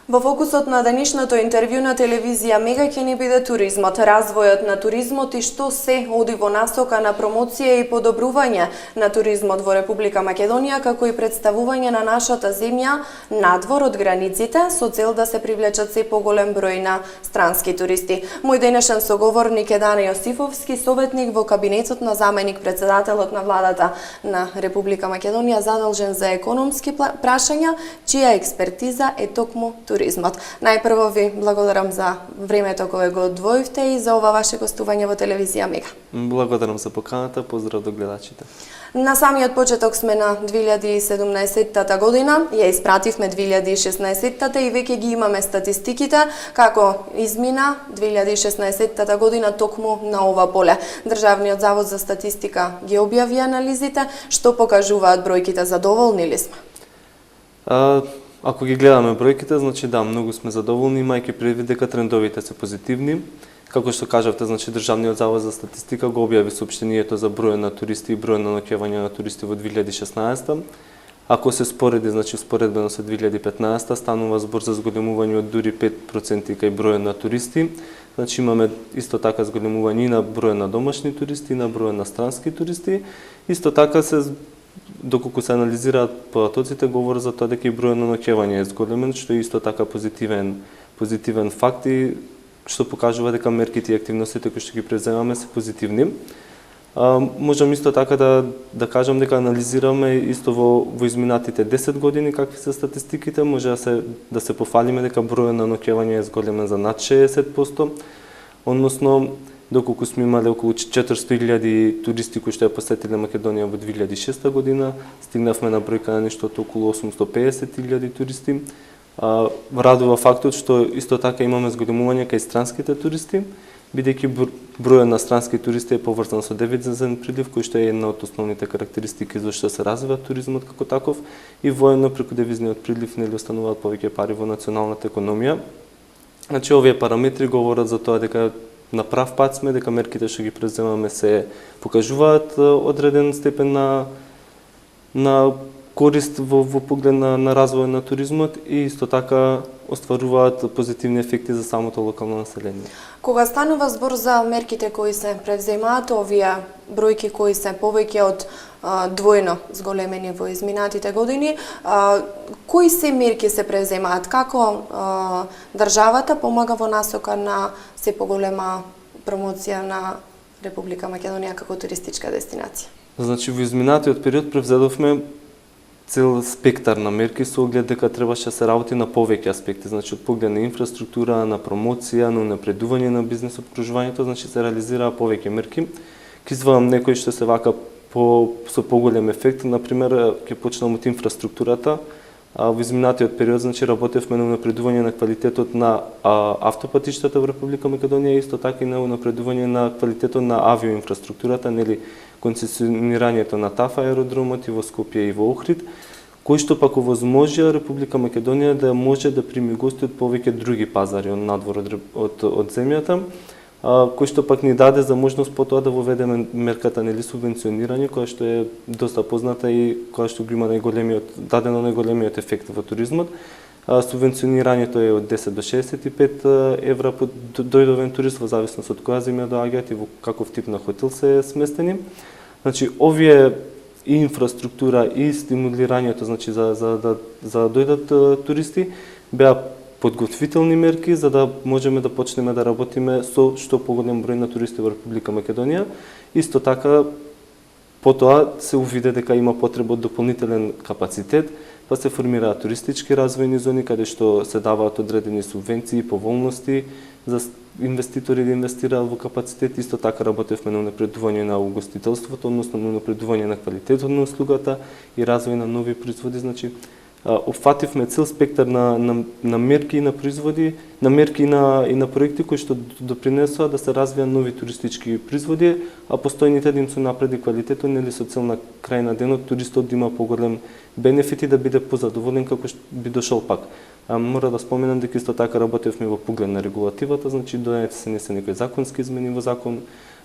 Во фокусот на денешното интервју на телевизија Мега ќе ни биде туризмот, развојот на туризмот и што се оди во насока на промоција и подобрување на туризмот во Република Македонија, како и представување на нашата земја надвор од границите со цел да се привлечат се поголем број на странски туристи. Мој денешен соговорник е Дане Јосифовски, советник во кабинетот на заменик председателот на владата на Република Македонија задолжен за економски прашања, чија експертиза е токму туризмот. Најпрво ви благодарам за времето кое го одвоивте и за ова ваше гостување во телевизија Мега. Благодарам за поканата, поздрав до гледачите. На самиот почеток сме на 2017 година, ја испративме 2016 и веќе ги имаме статистиките како измина 2016 година токму на ова поле. Државниот завод за статистика ги објави анализите, што покажуваат бројките, задоволни ли сме? Ако ги гледаме бројките, значи да, многу сме задоволни, имајќи предвид дека трендовите се позитивни. Како што кажавте, значи Државниот завод за статистика го објави соопштението за бројот на туристи и бројот на ноќевања на туристи во 2016. Ако се спореди, значи споредбено со 2015, станува збор за зголемување од дури 5% кај бројот на туристи. Значи имаме исто така зголемување и на бројот на домашни туристи и на бројот на странски туристи. Исто така доколку се анализираат податоците, говори за тоа дека и бројот на ноќевање е зголемен, што е исто така позитивен факт и што покажува дека мерките и активностите кои што ги преземаме се позитивни. Можам исто така да кажам дека анализираме исто во изминатите 10 години какви се статистиките, може да се пофалиме дека бројот на ноќевање е зголемен за над 60%, односно доколку сме имале околу 400.000 туристи кои што ја посетиле Македонија во 2006 година, стигнавме на бројка на нешто од околу 850.000 туристи. Радува фактот што исто така имаме зголемување кај странските туристи, бидејќи бројот на странски туристи е поврзан со девизен прилив, кој што е една од основните карактеристики зашто се развива туризмот како таков и воедно преку девизниот прилив нели остануваат повеќе пари во националната економија. Значи овие параметри говорат за тоа дека на прав пат сме, дека мерките што ги преземаме се покажуваат одреден степен на корист во поглед на развој на туризмот и исто така остваруваат позитивни ефекти за самото локално население. Кога станува збор за мерките кои се превземаат, овие бројки кои се повеќе од двојно зголемени во изминатите години, кои се мерки се превземаат? Како државата помага во насока на се поголема промоција на Република Македонија како туристичка дестинација? Значи во изминатиот период превзедовме цел спектар на мерки со оглед дека требаше да се работи на повеќе аспекти, значи од поглед на инфраструктура, на промоција, на унапредување на бизнес обкружувањето, значи се реализираа повеќе мерки. Ќе извадам некои што се вака со поголем ефект, например, ќе почнам од инфраструктурата. Во изминатиот период, значи, работевме на унапредување на квалитетот на автопатиштата во Република Македонија, исто така и на унапредување на квалитетот на авиоинфраструктурата, нели концесионирањето на ТАФ аеродромот и во Скопје и во Охрид, кој што пак овозможија Република Македонија да може да прими гости од повеќе други пазари од надвор од земјата, кој што пак ни даде за можност потоа да воведеме мерката нели субвенционирање, која што е доста позната и која што го има дадено најголемиот ефект во туризмот. Субвенционирањето е од 10 до 65 евра по дојдовен турист во зависност од која земја доаѓаат и во каков тип на хотел се сместени. Значи овие и инфраструктура и стимулирањето, значи за да дојдат туристи беа подготвителни мерки за да можеме да почнеме да работиме со што поголем број на туристи во Република Македонија. Исто така потоа се увиде дека има потреба од дополнителен капацитет, па се формираат туристички развојни зони каде што се даваат одредени субвенции и поволности за инвеститори да инвестираат во капацитет. Исто така работевме на унапредување на угостителството, односно на унапредување на квалитетот на услугата и развој на нови производи, значи опфативме цел спектар на мерки и на производи, на мерки и на проекти кои што допринесоа да се развијат нови туристички производи, а постојните да им се напреди квалитетот, нели со цел на крај на денот туристот да има поголем бенефит и да биде позадоволен како што би дошол пак. Мора да споменам дека исто така работевме во поглед на регулативата, значи донесени се некои законски измени во закон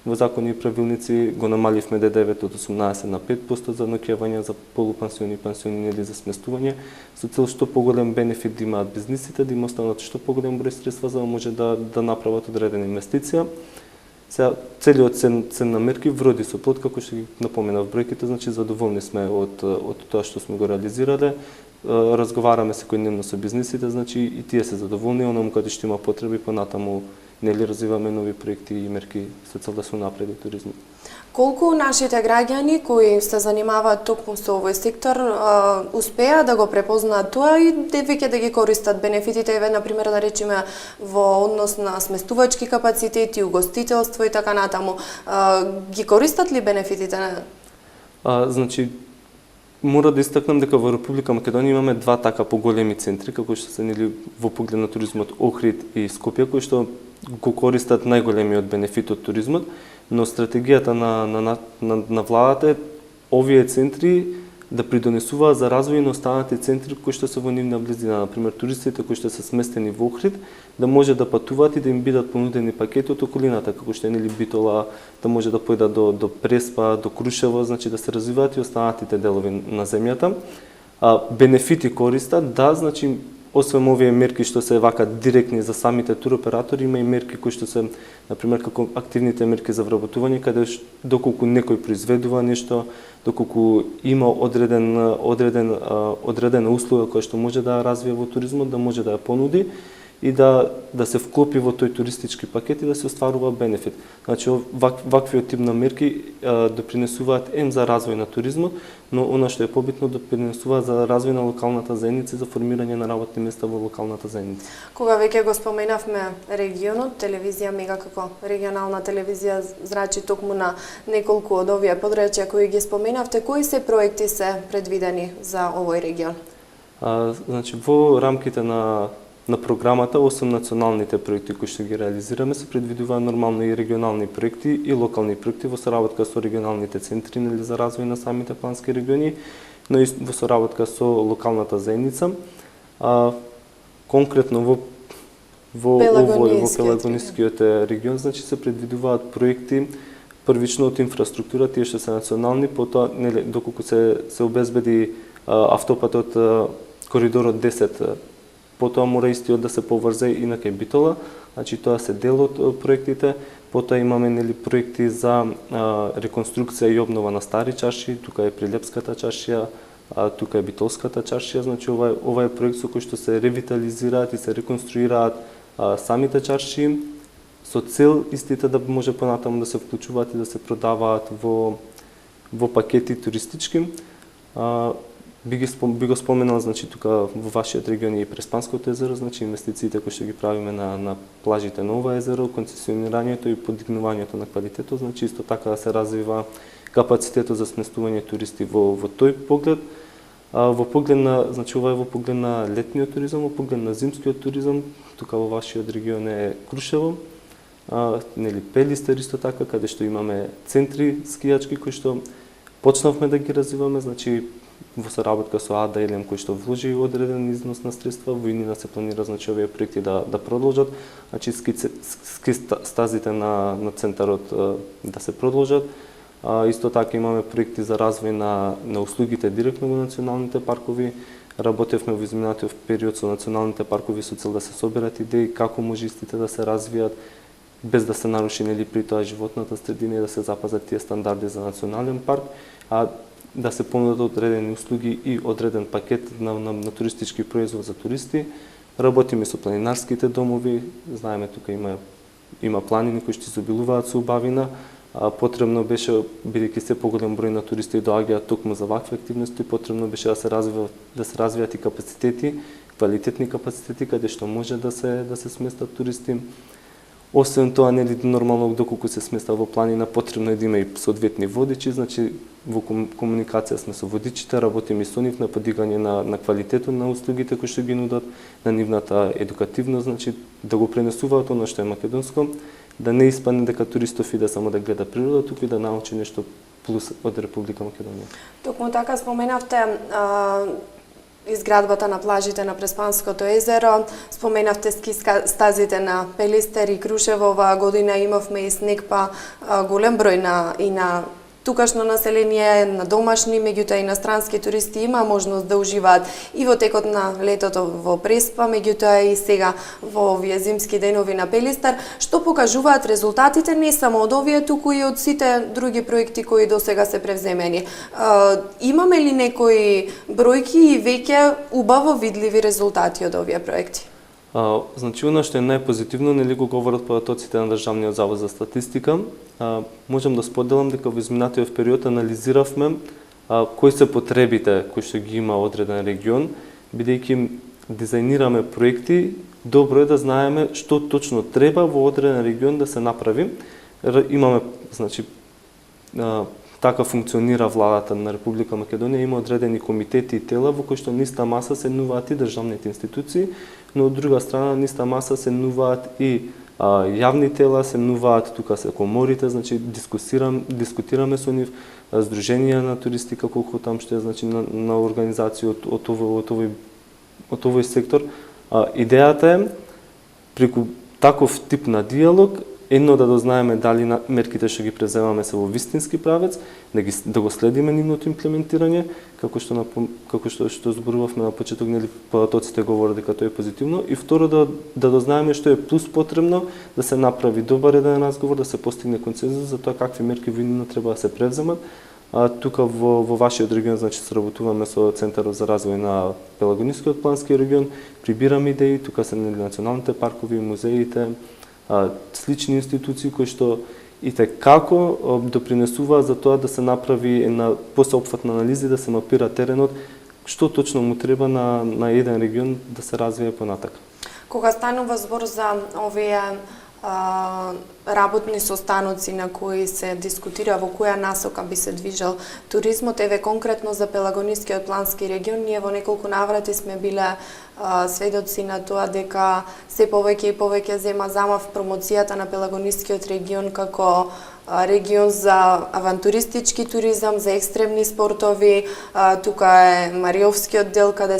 во закони и правилници го намаливме ДДВ од 18 на 5% за ноќевање, за полупансиони и пансиони или за сместување, со цел што поголем бенефит да имаат бизнисите, да им останат што поголем број средства за да може да направат одредена инвестиција. Сега, целиот цен на мерки вроди со плод, како што ги напоменав бројките, значи задоволни сме од тоа што сме го реализирале. Разговараме секојдневно со бизнисите, значи и тие се задоволни, оному каде што има потреби понатаму нели развиваме нови проекти и мерки со цел да се унапреди туризмот. Колку нашите граѓани кои се занимаваат токму со овој сектор успеа да го препознаат тоа и веќе да ги користат бенефитите, на пример да речеме во однос на сместувачки капацитети, угостителство и така натаму, ги користат ли бенефитите? Значи мора да истакнам дека во Република Македонија имаме два така поголеми центри, како што се нели во поглед на туризмот Охрид и Скопје, кои што го користат најголемиот бенефит од туризмот, но стратегијата на владата е овие центри да придонесуваат за развој на останатите центри кои што се во нивна близина. Например, туристите кои што се сместени во Охрид да може да патуваат и да им бидат понудени пакети од околината, како што е нели Битола, да може да појдат до Преспа, до Крушево, значи да се развиваат и останатите делови на земјата. Бенефити користат, да, значи освен овие мерки што се вака директни за самите туроператори, има и мерки кои што се, например, како активните мерки за вработување, каде доколку некој произведува нешто, доколку има одредена услуга која што може да ја развие во туризмот, да може да ја понуди и да се вклопи во тој туристички пакет и да се остварува бенефит. Значи, ваквиот тип на мерки допринесуваат за развој на туризмот, но она што е побитно допринесуваат за развој на локалната заедница и за формирање на работни места во локалната заедница. Кога веќе го споменавме регионот, телевизија Мега како регионална телевизија зрачи токму на неколку од овие подрачја кои ги споменавте, кои се проекти се предвидени за овој регион? Значи, во рамките на програмата, освен националните проекти кои што ги реализираме, се предвидува нормално и регионални проекти и локални проекти во соработка со регионалните центри за развој на самите плански региони, но и во соработка со локалната заедница. Конкретно во Пелагонискиот регион, значи се предвидуваат проекти првично од инфраструктура, тие што се национални, потоа доколку се обезбеди автопатот коридорот 10, потоа мора истиот да се поврзе и на кај Битола, значи тоа се дел од проектите. Потоа имаме проекти за реконструкција и обнова на стари чарши, тука е Прилепската чаршија, тука е Битолската чаршија, значи ова е проект со кој што се ревитализираат и се реконструираат самите чарши со цел истите да може понатаму да се вклучуваат и да се продаваат во пакети туристички. Би го споменал, значи, тука во вашиот регион и Преспанското езеро, значи инвестициите кои што ги правиме на плажите на ова езеро, концесионирањето и подигнувањето на квалитетот, значи исто така да се развива капацитетот за сместување туристи во тој поглед. Во поглед на, значи ова е во поглед на летниот туризам, во поглед на зимскиот туризам, тука во вашиот регион е Крушево, нели Пелистер исто така, каде што имаме центри скијачки кои што почнавме да ги развиваме, значи во соработка со АДА Елем кој што вложи одреден износ на средства, во иднина се планира значи овие проекти да продолжат, значи ски стазите на центарот да се продолжат. Исто така имаме проекти за развој на услугите директно во националните паркови. Работевме во изминатиот период со националните паркови со цел да се соберат идеи како може истите да се развијат без да се наруши нели при тоа животната средина и да се запазат тие стандарди за национален парк, а да се понудат одредени услуги и одреден пакет на туристички производ за туристи. Работиме со планинарските домови, знаеме тука има планини кои што изобилуваат со убавина, потребно беше, бидејќи се поголем број на туристи доаѓаат токму за вакви активности, потребно беше да се развијат и капацитети, квалитетни капацитети каде што може да се сместат туристи. Освен тоа, нели нормално доколку се сместа во планина, потребно е да има и соодветни водичи, значи во комуникација сме со водичите, работиме со нив на подигање на квалитетот на услугите кои што ги нудат, на нивната едукативност, значи да го пренесуваат она што е македонско, да не испадне дека туристов иде само да гледа природа, туку и да научи нешто плюс од Република Македонија. Токму така споменавте изградбата на плажите на Преспанското езеро, споменавте ски стазите на Пелистер и Крушево, оваа година имавме и снег, па голем број на тукашно население, на домашни, меѓутоа и инострански туристи има можност да уживаат и во текот на летото во Преспа, меѓутоа и сега во овие зимски денови на Пелистер, што покажуваат резултатите не само од овие, туку и од сите други проекти кои досега се превземени. Имаме ли некои бројки и веќе убаво видливи резултати од овие проекти? Значи, оно што е најпозитивно, нели го говорат податоците на Државниот завод за статистика, можам да споделам дека во изминатиот период анализиравме кои се потребите кои што ги има одреден регион, бидејќи дизајнираме проекти, добро е да знаеме што точно треба во одреден регион да се направи. Имаме, значи, така функционира владата на Република Македонија, има одредени комитети и тела во кои што на иста маса седнуваат и државните институции, но од друга страна на иста маса седнуваат и јавни тела, седнуваат тука се коморите, значи дискутираме со нив, здруженија на туристика колку там што е, значи на организации од овој сектор. Идејата е преку таков тип на диалог едно да дознаеме дали мерките што ги преземаме се во вистински правец, да го следиме нивното имплементирање, како што зборувавме на почеток, нели податоците говорат дека тоа е позитивно, и второ да дознаеме што е плюс потребно да се направи добар еден разговор, да се постигне консензус за тоа какви мерки вино треба да се превземат. Тука во вашиот регион, значи, сработуваме со Центарот за развој на Пелагонискиот плански регион, прибираме идеи, тука се националните паркови, музеите, слични институции кои што и како допринесуваат за тоа да се направи една посеопфатна анализа, да се мапира теренот, што точно му треба на еден регион да се развие понатака. Кога станува збор за овие работни состаноци на кои се дискутира во која насока би се движел туризмот, еве конкретно за Пелагонискиот плански регион, ние во неколку наврати сме биле сведоци на тоа дека се повеќе и повеќе зема замав промоцијата на Пелагонискиот регион како регион за авантуристички туризам, за екстремни спортови. Тука е Мариовскиот дел каде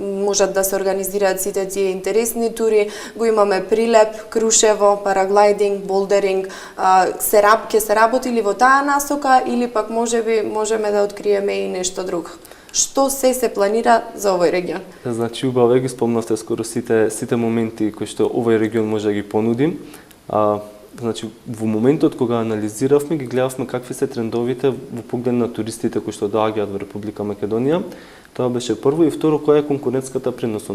можат да се организираат сите тие интересни тури. Го имаме Прилеп, Крушево, параглайдинг, болдеринг. Ќе се работи ли во таа насока или пак можеме да откриеме и нешто друго? Што се планира за овој регион? Значи, убаво ги спомнавте скоро сите моменти кои што овој регион може да ги понуди. Значи, во моментот кога анализиравме, ги гледавме какви се трендовите во поглед на туристите кои што доаѓаат во Република Македонија. Тоа беше прво, и второ, која е конкурентската предност,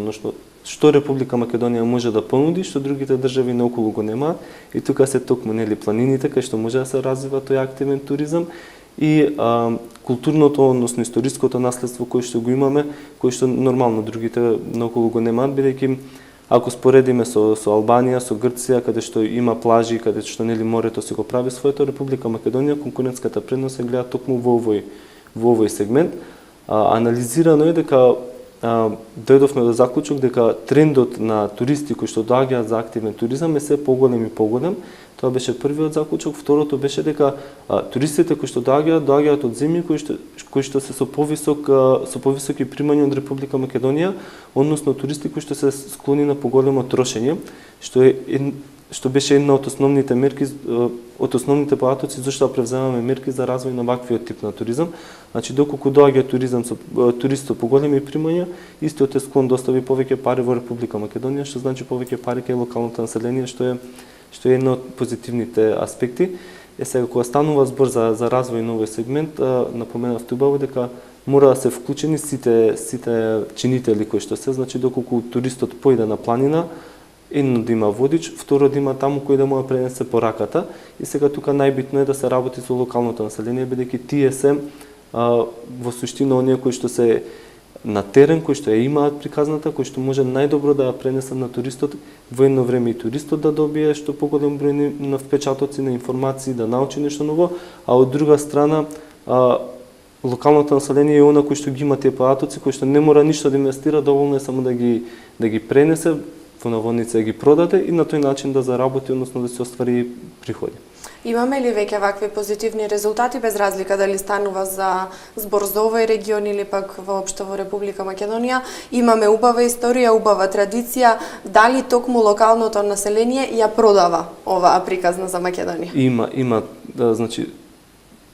што Република Македонија може да понуди, што другите држави наоколу го немаат, и тука се токму, нели, планините кај што може да се развива тој активен туризам и културното, односно историското наследство кое што го имаме, кое што нормално другите наоколу го немаат, бидејќи ако споредиме со Албанија, со Грција, каде што има плажи, каде што, нели, морето се го прави своето, Република Македонија конкурентската предност се гледа токму во овој сегмент. Анализирано е дека дојдовме до заклучок дека трендот на туристи кои што доаѓаат за активен туризам е се поголем и поголем. Тоа беше првиот заклучок. Второто беше дека туристите кои што доаѓаат од земји кои што се со повисоки примања од Република Македонија, односно туристи кои што се склони на поголемо трошење, што беше една од основните мерки, од основните податоци зашто превземаме мерки за развој на ваквиот тип на туризам. Значи, доколку доаѓа турист со поголеми примања, истиот е склон да остави повеќе пари во Република Македонија, што значи повеќе пари кај локалното население, што е една од позитивните аспекти. Сега, кога станува збор за развој на овој сегмент, напоменавте убаво дека мора да се вклучени сите чинители кои што се, значи доколку туристот појде на планина, едно да има водич, второ да има таму кој да му ја пренесе пораката, и сега тука најбитно е да се работи со локалното население, бидејќи тие се во суштина оние кои што се на терен, кои што ја имаат приказната, кои што може најдобро да ја пренесат на туристот, во едно време и туристот да добие што поголем број на впечатоци, на информации, да научи нешто ново, а од друга страна локалното население е она кој што ги има тие податоци, кој што не мора ништо да инвестира, доволно е само да ги пренесе во наводница, да ги продаде и на тој начин да заработи, односно да се оствари приходи. Имаме ли веќе вакви позитивни резултати, без разлика дали станува за збор за овој регион или пак воопшто во Република Македонија? Имаме убава историја, убава традиција, дали токму локалното население ја продава оваа приказна за Македонија? Има, значи,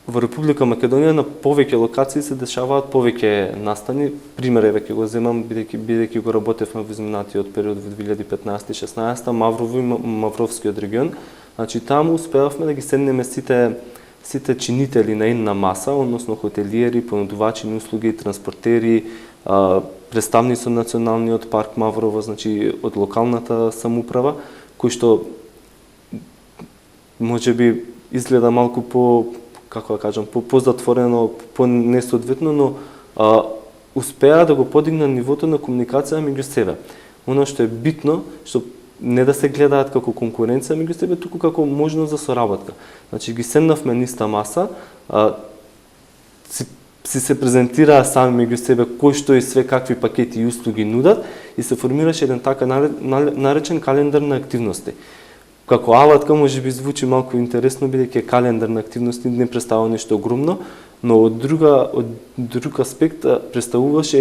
во Република Македонија на повеќе локации се дешаваат повеќе настани. Пример еве ќе го земам бидејќи го работевме во изминатиот период во 2015-16 Маврово и Мавровскиот регион. Значи таму успеавме да ги седнеме сите чинители на една маса, односно хотелиери, понудувачи на услуги, транспортери, представници од Националниот парк Маврово, значи од локалната самоуправа, кои што можеби изгледа малку како да кажам, позатворено, несоодветно, но успеа да го подигнат нивото на комуникација меѓу себе. Оно што е битно, што не да се гледаат како конкуренција меѓу себе, туку како можност за соработка. Значи ги седнавме на иста маса, си се презентираа сами меѓу себе кој што и све какви пакети и услуги нудат и се формираше еден така наречен календар на активности. Како алатка може би звучи малку интересно, бидејќи календар на активности не представува нешто огромно, но од друг аспект представуваше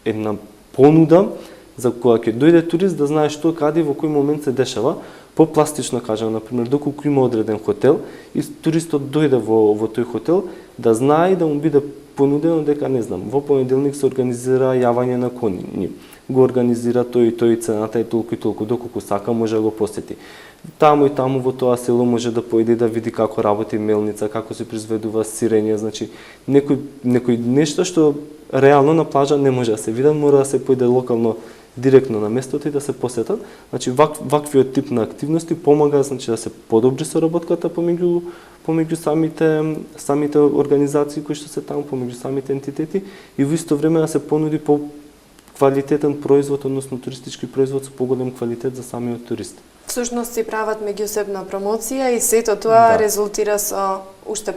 една понуда за кога ќе дојде турист да знае што, каде и во кој момент се дешава. Попластично кажам, например, доколку има одреден хотел и туристот дојде во тој хотел, да знае и да му биде понудено дека, не знам, во понеделник се организира јавање на коњи. Го организира тој и тој, цената е толку и толку, доколку сака може да го посети. Таму и таму во тоа село може да појде да види како работи мелница, како се произведува сирење, значи некои нешта што реално на плажа не може да се видат, мора да се појде локално директно на местото и да се посетат. Значи ваквиот тип на активности помага, значи, да се подобри соработката помеѓу самите организации кои што се таму, помеѓу самите ентитети и во исто време да се понуди квалитетен производ, односно туристички производ со поголем квалитет за самиот турист. Всушност си прават меѓусебна промоција и сето тоа резултира со уште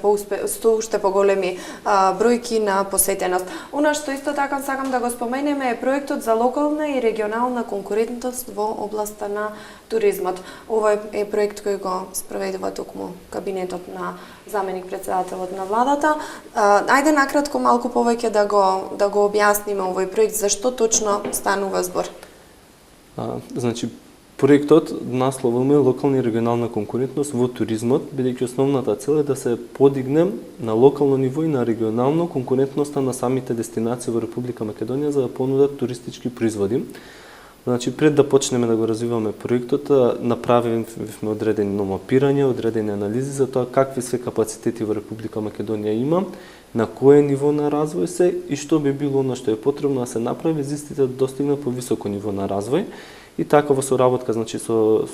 поголеми бројки на посетеност. Она што исто така сакам да го споменеме е проектот за локална и регионална конкурентност во областа на туризмот. Ова е проект кој го спроведува токму кабинетот на заменик председателот на владата. Ајде накратко малку повеќе да го објасниме овој проект, зашто точно станува збор. Значи проектот насловом е локална и регионална конкурентност во туризмот, бидејќи основната цел е да се подигне на локално ниво и на регионално конкурентноста на самите дестинации во Република Македонија за да понудат туристички производи. Значи пред да почнеме да го развиваме проектот, направивме одредени мапирања, одредени анализи за тоа какви све капацитети во Република Македонија има, на кое ниво на развој се и што би било она што е потребно да се направи за истите да достигнат по високо ниво на развој. И така во соработка, значи со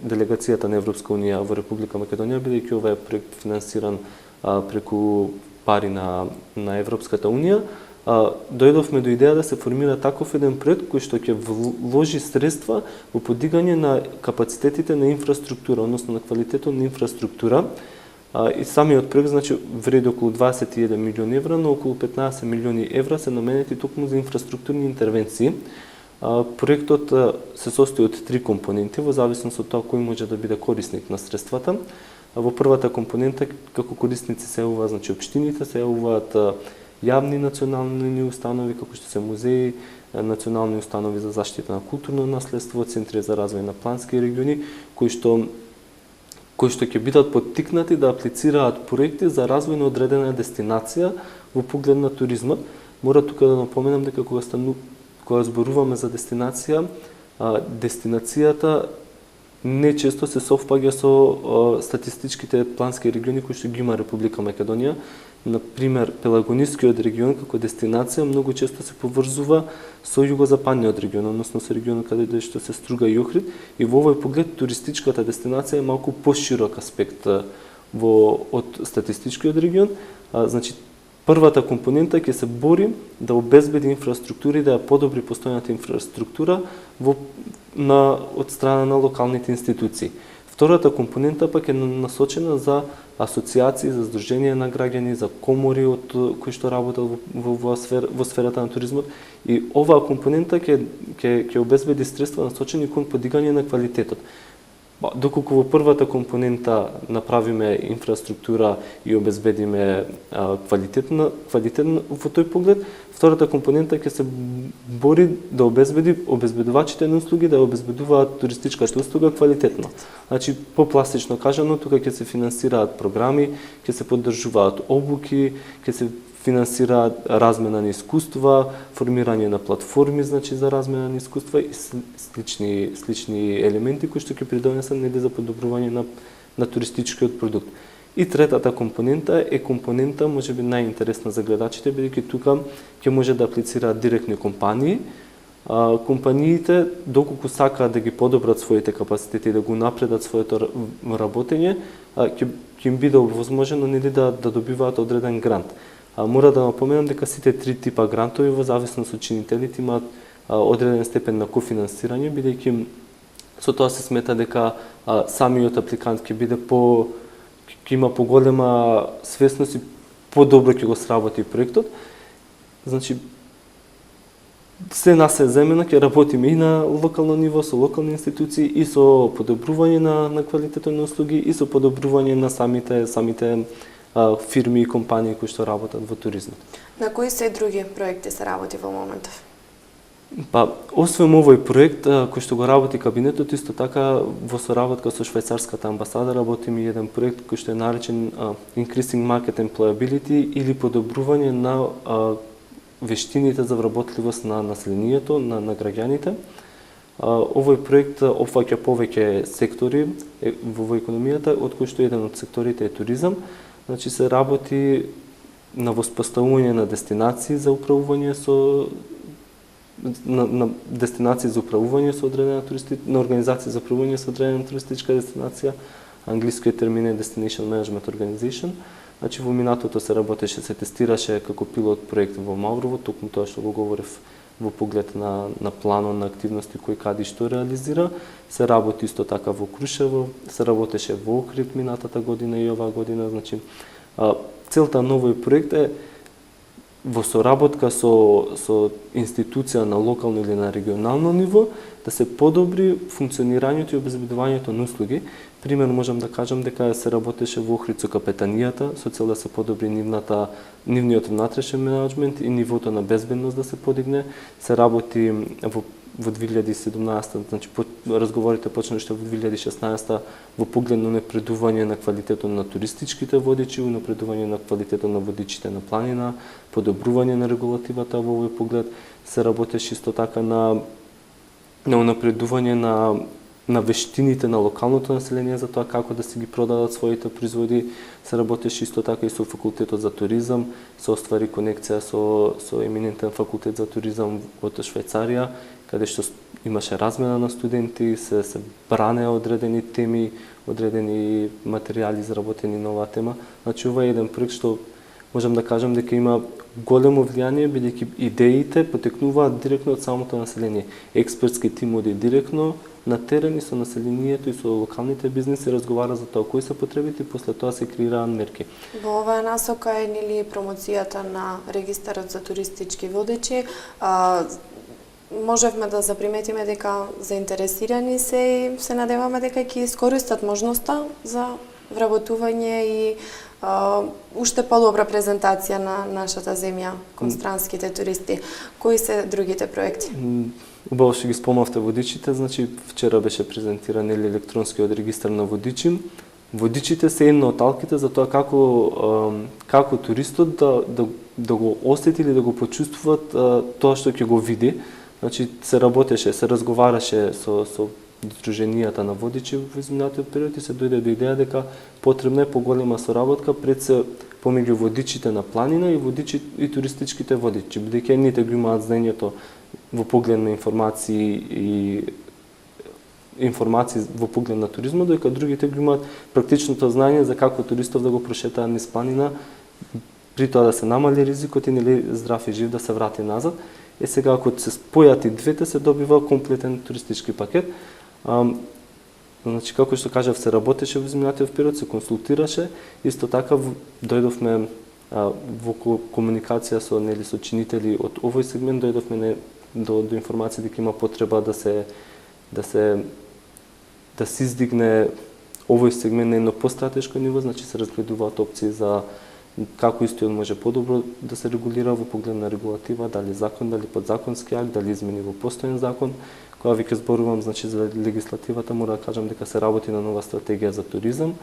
делегацијата на Европска унија во Република Македонија, бидејќи ова е проект финансиран преку пари на Европската унија, дојдовме до идеја да се формира таков еден проект кој што ќе вложи средства во подигање на капацитетите на инфраструктура, односно на квалитетот на инфраструктура. И самиот проект, значи, вреди околу 21 милиони евра, но околу 15 милиони евра се наменети токму за инфраструктурни интервенции. Проектот се состои од 3 компоненти, во зависност од тоа кој може да биде корисник на средствата. Во првата компонента, како корисници се јавуваат, значи, општините, се јавуваат јавни национални установи, како што се музеи, национални установи за заштита на културно наследство, центри за развој на плански региони, кои што ќе бидат поттикнати да аплицираат проекти за развој на одредена дестинација во поглед на туризмот. Мора тука да напоменам дека кога зборуваме за дестинација, дестинацијата не често се совпаѓа со статистичките плански региони кои што ги има Република Македонија. Например, Пелагонискиот регион како дестинација многу често се поврзува со југозападниот регион, односно со регионот каде што се Струга и Охрид, и во овој поглед туристичката дестинација е малку поширок аспект од статистичкиот регион. Значи, првата компонента ќе се бори да обезбеди инфраструктура и да ја подобри постојната инфраструктура од страна на локалните институции. Втората компонента пак е насочена за асоциации, за здруженија на граѓани, за комори кои што работат во сферата на туризмот. И оваа компонента ќе обезбеди средства насочени кон подигање на квалитетот. Доколку во првата компонента направиме инфраструктура и обезбедиме квалитетно во тој поглед, втората компонента ќе се бори да обезбеди обезбедувачите на услуги да обезбедуваат туристичката услуга квалитетно. Значи, попластично кажано, тука ќе се финансираат програми, ќе се поддржуваат обуки, ќе се финансираат размена на искуства, формирање на платформи, значи за размена на искуства и слични елементи кои што ќе придонесат за подобрување на туристичкиот продукт. И третата компонента е компонента можеби најинтересна за гледачите, бидејќи тука ќе може да аплицираат директни компании. Компаниите, доколку сакаат да ги подобрат своите капацитети и да го напредат своето работење, ќе им биде овозможено да добиваат одреден грант. Мора да напоменам дека сите три типа грантови во зависност од чинителите имаат одреден степен на кофинансирање, бидејќи со тоа се смета дека самиот апликант ќе има поголема свесност и подобро ќе го сработи проектот. Значи, се на се земено ќе работиме и на локално ниво, со локални институции и со подобрување на квалитетот на услуги и со подобрување на самите фирми и компании кои што работат во туризмот. На кои се други проекти се работи во моментов? Освен овој проект кој што го работи кабинетот, исто така во соработка со швајцарската амбасада работиме еден проект кој што е наречен Increasing Market Employability или подобрување на вештините за вработливост на населението, на граѓаните. Овој проект опфаќа повеќе сектори во економијата, од кои што еден од секторите е туризам. Значи се работи на воспоставување на дестинации за управување на дестинации за управување со одредена на организации за управување со одредена туристичка дестинација. Англискиот термин е Destination Management Organization. Значи во минатото се работеше, се тестираше како пилот проект во Маврово, токму тоа што го говорев во поглед на планот на активности кои каде што реализира. Се работи исто така во Крушево, се работеше во Охрид минатата година и оваа година. Значи, целта на овој проект е во соработка со институција на локално или на регионално ниво да се подобри функционирањето и обезбедувањето на услуги. Примерно можам да кажам дека се работеше во Охрид со капетанијата со цел да се подобри нивниот внатрешен менаџмент и нивото на безбедност да се подигне. Се работи во 2017, значи разговорите почна уште во 2016 во поглед на напредување на квалитетот на туристичките водичи, напредување на квалитетот на водичите на планина, подобрување на регулативата во овој поглед. Се работеше исто така на напредување на вештините на локалното население за тоа како да си ги продадат своите производи. Се работеше исто така и со факултетот за туризам, се оствари конекција со еминентен факултет за туризам од Швајцарија, каде што имаше размена на студенти, се бранеа одредени теми, одредени материјали изработени на оваа тема. Значи ова е еден проект што можам да кажам дека има големо влијание, бидејќи идеите потекнуваат директно од самото население. Експертски тим оди директно на терен и со населението и со локалните бизнеси разговара за тоа кои се потребите и после тоа се креираат мерки. Во оваа насока е нели промоцијата на регистарот за туристички водачи. Можевме да заприметиме дека заинтересирани се и се надеваме дека ќе искористат можноста за вработување и уште подобра презентација на нашата земја кон странските туристи. Кои се другите проекти? Убаво што ги спомнавте водичите, значи вчера беше презентиран електронскиот регистар на водичи. Водичите се една од алките за тоа како туристот да го осети или да го почувствуват тоа што ќе го види. Значи се работеше, се разговараше со Сдруженијата на водичи во изминатиот период и се дојде до идеја дека потребна е поголема соработка пред се помеѓу водичите на планина и туристичките водичи, бидејќи едните го имаат знаењето во поглед на информации во поглед на туризмот, додека другите го имаат практичното знаење за како туристов да го прошетаат низ планина, при тоа да се намали ризикот и нели здрав и жив да се врати назад. Сега ако се спојат и двете се добива комплетен туристички пакет. Значи како што кажав, се работеше во изминатиот период, се консултираше, исто така дојдовме во комуникација со чинители од овој сегмент, дојдовме до информација дека има потреба да се да се издигне овој сегмент на едно постратешко ниво, значи се разгледуваат опции за како истиот може подобро да се регулира во поглед на регулатива, дали закон, дали подзаконски акт, дали измени во постојан закон. Кога веќе зборувам значи за легислативата, мора да кажам дека се работи на нова стратегија за туризам,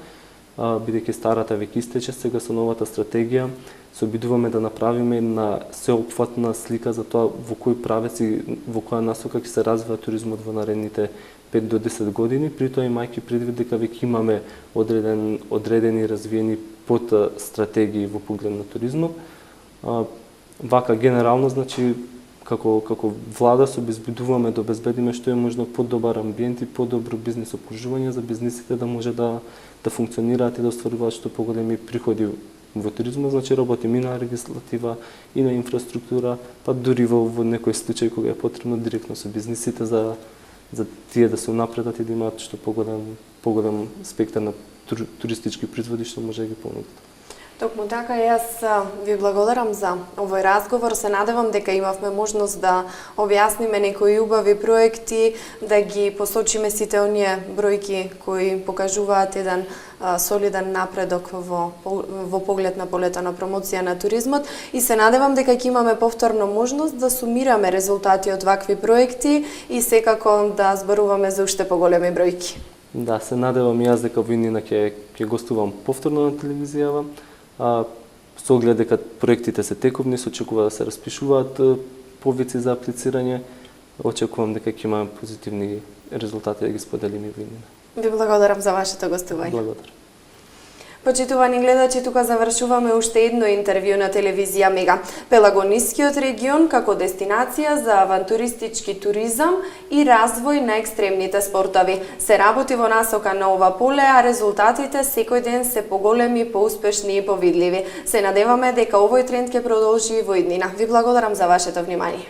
бидејќи старата веќе истече, сега со новата стратегија се обидуваме да направиме една сеопфатна слика за тоа во кој правец и во која насока ќе се развива туризмот во наредните 5 до 10 години, при тоа имајќи предвид дека веќе имаме одредени развиени под стратегии во поглед на туризмот. Вака генерално значи како влада се обезбедуваме да обезбедиме што е можно подобар амбиент и подобро бизнис окружување за бизнисите да може да функционираат и да остваруваат што поголеми приходи во туризмот, значи работиме и на легислатива, и на инфраструктура, па дури во некој случај кога е потребно директно со бизнисите за тие да се унапредат и да имаат што поголем спектар на туристички производи што може да ги понудат. Токму така, јас ви благодарам за овој разговор. Се надевам дека имавме можност да објасниме некои убави проекти, да ги посочиме сите оние бројки кои покажуваат еден солиден напредок во поглед на полето на промоција на туризмот и се надевам дека ќе имаме повторно можност да сумираме резултати од вакви проекти и секако да зборуваме за уште поголеми бројки. Да, се надевам и јас дека во иднина ќе гостувам повторно на телевизијава. Со оглед дека проектите се тековни, се очекува да се распишуваат повици за аплицирање. Очекувам дека ќе имаме позитивни резултати да ги споделиме во иднина. Ви благодарам за вашето гостување. Благодарам. Почитувани гледачи, тука завршуваме уште едно интервју на телевизија Мега. Пелагонискиот регион како дестинација за авантуристички туризам и развој на екстремните спортови. Се работи во насока на ова поле, а резултатите секој ден се поголеми, поуспешни и повидливи. Се надеваме дека овој тренд ќе продолжи и во иднина. Ви благодарам за вашето внимание.